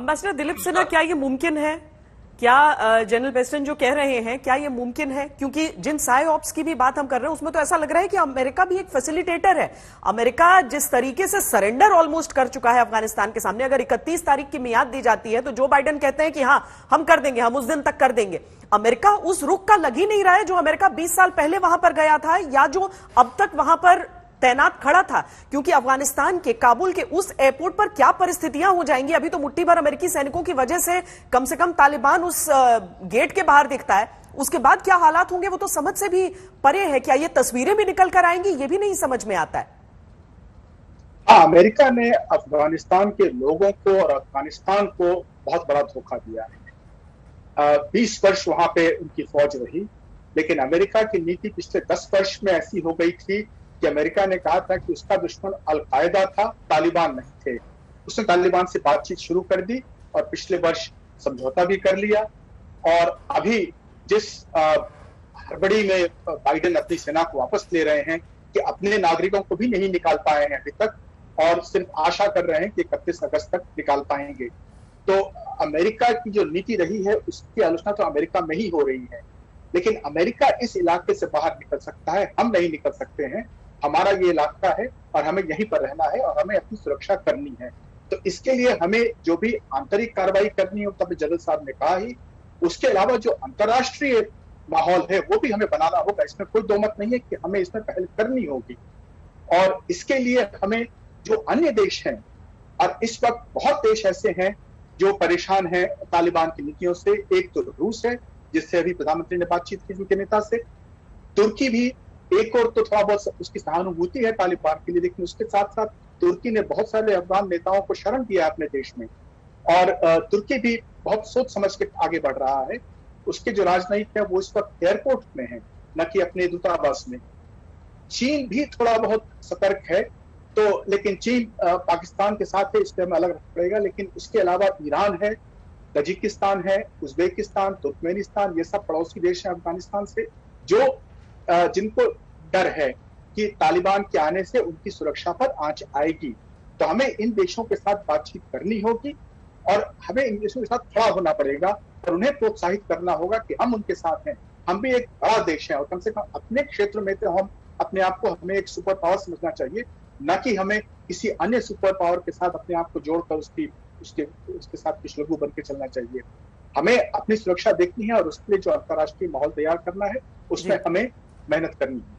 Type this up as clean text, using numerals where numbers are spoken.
Ambassador Dilip Sinha, क्या ये मुमकिन है? क्या जनरल बेस्टन जो कह रहे हैं, क्या ये मुमकिन है? क्योंकि जिन साई ऑप्स की भी बात हम कर रहे हैं उसमें तो ऐसा लग रहा है कि अमेरिका भी एक फैसिलिटेटर है। अमेरिका जिस तरीके से सरेंडर ऑलमोस्ट कर चुका है अफगानिस्तान के सामने, अगर 31 तारीख की मियाद दी जाती है तो जो बाइडेन कहते हैं कि हाँ हम कर देंगे, हम उस दिन तक कर देंगे, अमेरिका उस रुख का लग ही नहीं रहा है जो अमेरिका 20 साल पहले वहां पर गया था या जो अब तक वहां पर तैनात खड़ा था। क्योंकि अफगानिस्तान के काबुल के उस एयरपोर्ट पर क्या परिस्थितियां हो जाएंगी, अभी तो मुट्ठी भर अमेरिकी सैनिकों की वजह से कम तालिबान उस गेट के बाहर दिखता है, उसके बाद क्या हालात होंगे वो तो समझ से भी परे है। क्या ये तस्वीरें भी निकल कर आएंगी, ये भी नहीं समझ में आता है। हाँ, अमेरिका ने अफगानिस्तान के लोगों को और अफगानिस्तान को बहुत बड़ा धोखा दिया है। 20 वर्ष वहां पे उनकी फौज रही, लेकिन अमेरिका की नीति पिछले 10 वर्ष में ऐसी हो गई थी कि अमेरिका ने कहा था कि उसका दुश्मन अलकायदा था, तालिबान नहीं थे। उसने तालिबान से बातचीत शुरू कर दी और पिछले वर्ष समझौता भी कर लिया। और अभी जिस हड़बड़ी में बाइडेन अपनी सेना को वापस ले रहे हैं कि अपने नागरिकों को भी नहीं निकाल पाए हैं अभी तक, और सिर्फ आशा कर रहे हैं कि 31 अगस्त तक निकाल पाएंगे। तो अमेरिका की जो नीति रही है उसकी आलोचना तो अमेरिका में ही हो रही है, लेकिन अमेरिका इस इलाके से बाहर निकल सकता है, हम नहीं निकल सकते हैं। हमारा ये इलाका है और हमें यहीं पर रहना है और हमें अपनी सुरक्षा करनी है। तो इसके लिए हमें जो भी आंतरिक कार्रवाई करनी हो, तब जनरल साहब ने कहा ही, उसके अलावा जो अंतर्राष्ट्रीय माहौल है वो भी हमें बनाना होगा। इसमें कोई दो मत नहीं है कि हमें इसमें पहल करनी होगी। और इसके लिए हमें जो अन्य देश हैं, और इस वक्त बहुत देश ऐसे हैं जो परेशान हैं तालिबान की नीतियों से। एक तो रूस है, जिससे अभी प्रधानमंत्री ने बातचीत की उनके नेता से। तुर्की भी एक और तो थोड़ा बहुत उसकी सहानुभूति है तालिबान के लिए, लेकिन उसके साथ साथ तुर्की ने बहुत सारे अफगान नेताओं को शरण दिया अपने देश में। और तुर्की भी बहुत सोच समझ के आगे बढ़ रहा है। उसके जो राजनयिक है वो इस वक्त एयरपोर्ट में है, न कि अपने दूतावास में। चीन भी थोड़ा बहुत सतर्क है, तो लेकिन चीन पाकिस्तान के साथ है, इसलिए हमें अलग रखना पड़ेगा। लेकिन उसके अलावा ईरान है, तजिकिस्तान है, उज्बेकिस्तान, तुर्कमेनिस्तान, ये सब पड़ोसी देश हैं अफगानिस्तान से, जो जिनको डर है कि तालिबान के आने से उनकी सुरक्षा पर आंच आएगी। तो हमें इन देशों के साथ बातचीत करनी होगी और हमें इन देशों के साथ खड़ा होना पड़ेगा और उन्हें प्रोत्साहित करना होगा कि हम उनके साथ हैं। हम भी एक बड़ा देश है और कम से कम अपने क्षेत्र में तो हम अपने आप को हमें एक सुपर पावर समझना चाहिए, न कि हमें किसी अन्य सुपर पावर के साथ अपने आप को जोड़कर उसके साथ कुछ लघु बन के चलना चाहिए। हमें अपनी सुरक्षा देखनी है और उसके लिए जो अंतर्राष्ट्रीय माहौल तैयार करना है उसमें हमें मेहनत करनी है।